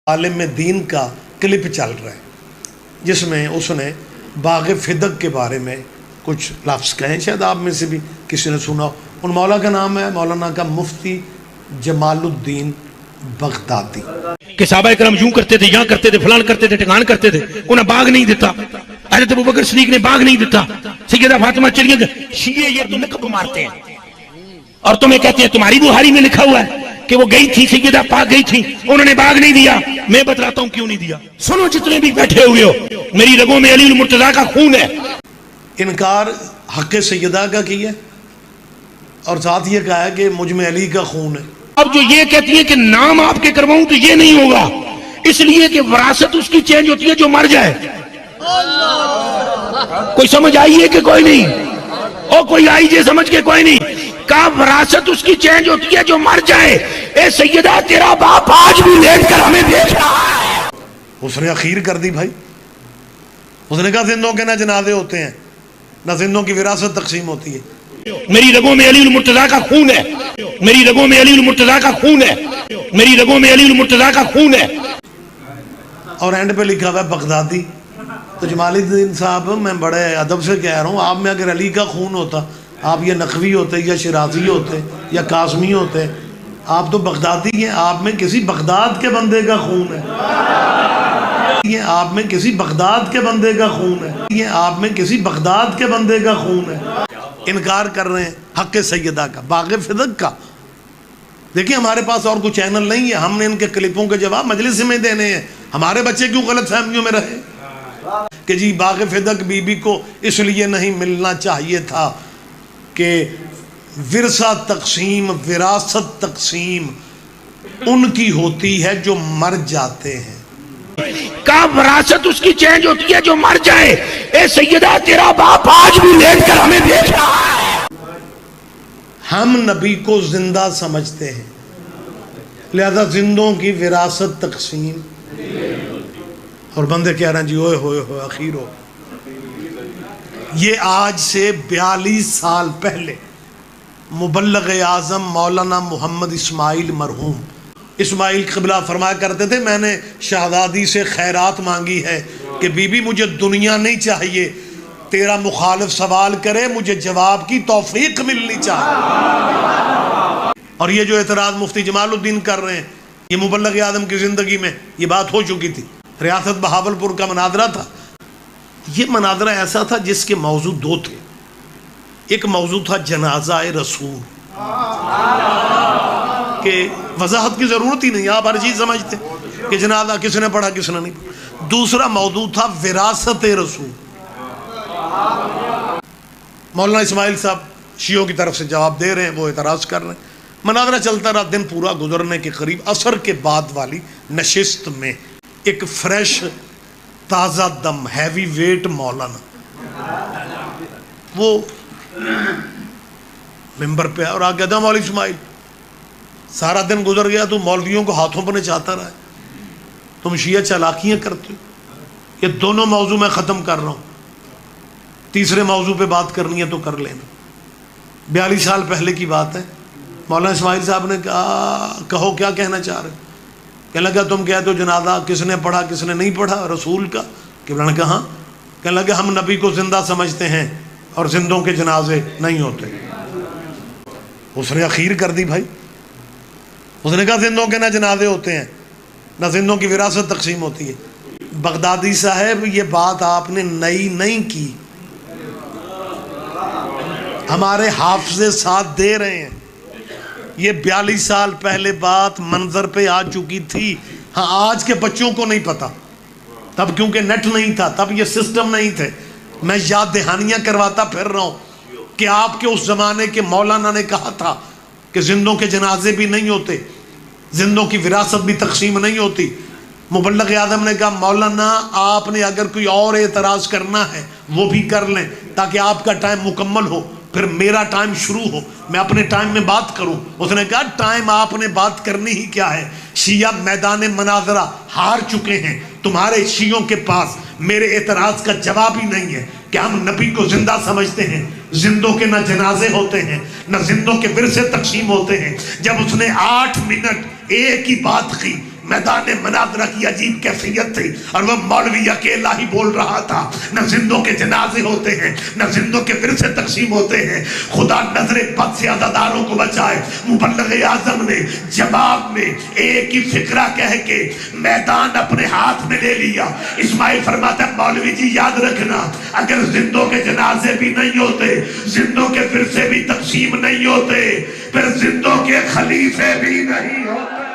عالم دین کا کلپ چل رہا ہے جس میں اس نے باغ فدق کے بارے میں کچھ لفظ کہیں، شاید آپ میں سے بھی کسی نے سنا ہو۔ ان مولا کا نام ہے مولانا کا مفتی جمال الدین بغدادی کہ صحابہ کرام یوں کرتے تھے، یہاں کرتے تھے، فلان کرتے تھے، ٹھکان کرتے تھے، انہیں باغ نہیں دیتا، حضرت ابوبکر صدیق نے باغ نہیں دیتا، سیدہ فاطمہ چلیے شیعہ یہ تمہیں کب مارتے ہیں اور تمہیں کہتے ہیں تمہاری بخاری میں لکھا ہوا ہے کہ وہ گئی تھی، سیدہ پاک گئی تھی، انہوں نے باغ نہیں دیا۔ میں بتلاتا ہوں کیوں نہیں دیا۔ سنو جتنے بھی بیٹھے ہوئے ہو، میری رگوں میں علی المرتضیٰ کا خون ہے۔ انکار حق سیدہ کا کیا اور ساتھ یہ کہا ہے کہ مجھ میں علی کا خون ہے۔ اب جو یہ کہتی ہے کہ نام آپ کے کرواؤں تو یہ نہیں ہوگا، اس لیے کہ وراثت اس کی چینج ہوتی ہے جو مر جائے۔ کوئی سمجھ آئی ہے کہ کوئی نہیں؟ اور کوئی آئی جے سمجھ کے کوئی نہیں؟ کا وراثت اس کی چینج ہوتی ہے جو مر جائے۔ اے سیدہ تیرا باپ آج بھی لیٹ کر ہمیں دیکھ رہا ہے۔ اس نے اخیر کر دی بھائی، اس نے کہا زندوں کے نہ جنازے ہوتے ہیں نہ زندوں کی وراثت تقسیم ہوتی ہے۔ میری رگوں میں علی المرتضیٰ کا خون ہے، میری رگوں میں علی المرتضیٰ کا خون ہے، میری رگوں میں علی المرتضیٰ کا خون ہے۔ اور اینڈ پہ لکھا ہوا ہے بغدادی۔ تو جمال الدین صاحب میں بڑے ادب سے کہہ رہا ہوں، آپ میں اگر علی کا خون ہوتا آپ یہ نقوی ہوتے یا شیرازی ہوتے یا قاسمی ہوتے، آپ تو بغدادی ہیں، آپ میں کسی بغداد کے بندے کا خون ہے، یہ آپ میں کسی بغداد کے بندے کا خون ہے، یہ آپ میں کسی بغداد کے بندے کا خون ہے۔ انکار کر رہے ہیں حق سیدہ کا، باغ فدق کا۔ دیکھیں ہمارے پاس اور کوئی چینل نہیں ہے، ہم نے ان کے کلپوں کے جواب مجلس میں دینے ہیں۔ ہمارے بچے کیوں غلط فہمیوں میں رہے کہ جی باغ فدق بی بی کو اس لیے نہیں ملنا چاہیے تھا کہ ورثہ تقسیم، وراثت تقسیم ان کی ہوتی ہے جو مر جاتے ہیں۔ کا وراثت اس کی چینج ہوتی ہے جو مر جائے۔ اے سیدہ تیرا باپ آج بھی لیٹ کر ہمیں دیکھ رہا ہے۔ ہم نبی کو زندہ سمجھتے ہیں، لہذا زندوں کی وراثت تقسیم، اور بندے کہہ رہے ہیں جی ہوئے ہوئے ہوئے اخیر ہو۔ یہ آج سے 42 سال پہلے مبلغ اعظم مولانا محمد اسماعیل مرحوم اسماعیل قبلہ فرمایا کرتے تھے، میں نے شہزادی سے خیرات مانگی ہے کہ بی بی مجھے دنیا نہیں چاہیے، تیرا مخالف سوال کرے مجھے جواب کی توفیق ملنی چاہیے۔ اور یہ جو اعتراض مفتی جمال الدین کر رہے ہیں، یہ مبلغ اعظم کی زندگی میں یہ بات ہو چکی تھی۔ ریاست بہاولپور کا مناظرہ تھا، یہ مناظرہ ایسا تھا جس کے موضوع دو تھے۔ ایک موضوع تھا جنازہ رسول، کہ وضاحت کی ضرورت ہی نہیں، آپ ہر چیز سمجھتے کہ جنازہ کس نے پڑھا کس نے نہیں پڑھا۔ دوسرا موضوع تھا وراثت رسول۔ مولانا اسماعیل صاحب شیعوں کی طرف سے جواب دے رہے ہیں، وہ اعتراض کر رہے ہیں۔ مناظرہ چلتا رہا، دن پورا گزرنے کے قریب عصر کے بعد والی نشست میں ایک فریش تازہ دم ہیوی ویٹ مولانا وہ ممبر پہ اور آ کہتا مولوی اسماعیل سارا دن گزر گیا، تو مولویوں کو ہاتھوں پر چاہتا رہا ہے، تم شیعہ چالاکیاں کرتے ہو۔ یہ دونوں موضوع میں ختم کر رہا ہوں، تیسرے موضوع پہ بات کرنی ہے تو کر لینا۔ 42 سال پہلے کی بات ہے۔ مولانا اسماعیل صاحب نے کہا کہو کیا کہنا چاہ رہے؟ کہنے لگا تم کہتے ہو جنازہ کس نے پڑھا کس نے نہیں پڑھا رسول کا؟ قبلہ نے کہا ہاں۔ کہنے لگا ہم نبی کو زندہ سمجھتے ہیں اور زندوں کے جنازے نہیں ہوتے۔ اس نے اخیر کر دی بھائی، اس نے کہا زندوں کے نہ جنازے ہوتے ہیں نہ زندوں کی وراثت تقسیم ہوتی ہے۔ بغدادی صاحب یہ بات آپ نے نئی نہیں کی، ہمارے حافظے ساتھ دے رہے ہیں۔ یہ 42 سال پہلے بات منظر پہ آ چکی تھی۔ ہاں آج کے بچوں کو نہیں پتا، تب کیونکہ نیٹ نہیں تھا، تب یہ سسٹم نہیں تھے۔ میں یاد دہانیاں کرواتا پھر رہا ہوں کہ آپ کے اس زمانے کے مولانا نے کہا تھا کہ زندوں کے جنازے بھی نہیں ہوتے، زندوں کی وراثت بھی تقسیم نہیں ہوتی۔ مبلغ اعظم نے کہا مولانا آپ نے اگر کوئی اور اعتراض کرنا ہے وہ بھی کر لیں تاکہ آپ کا ٹائم مکمل ہو، پھر میرا ٹائم شروع ہو، میں اپنے ٹائم میں بات کروں۔ اس نے کہا ٹائم آپ نے بات کرنی ہی کیا ہے، شیعہ میدان مناظرہ ہار چکے ہیں، تمہارے شیعوں کے پاس میرے اعتراض کا جواب ہی نہیں ہے کہ ہم نبی کو زندہ سمجھتے ہیں، زندوں کے نہ جنازے ہوتے ہیں نہ زندوں کے ورثے تقسیم ہوتے ہیں۔ جب اس نے 8 منٹ ایک ہی بات کی، میدان مناظرہ کی عجیب کیفیت تھی، اور وہ مولوی اکیلا ہی بول رہا تھا۔ نہ زندوں کے جنازے ہوتے ہیں، نہ زندوں کے ورثے تقسیم ہوتے ہیں، خدا نظر بد سے عزاداروں کو بچائے۔ مبلغ اعظم نے جواب میں ایک ہی فقرہ کہہ کے میدان اپنے ہاتھ میں لے لیا۔ اسماعیل فرماتا ہے مولوی جی یاد رکھنا، اگر زندوں کے جنازے بھی نہیں ہوتے، زندوں کے ورثے بھی تقسیم نہیں ہوتے، پھر زندوں کے خلیفے بھی نہیں ہوتے۔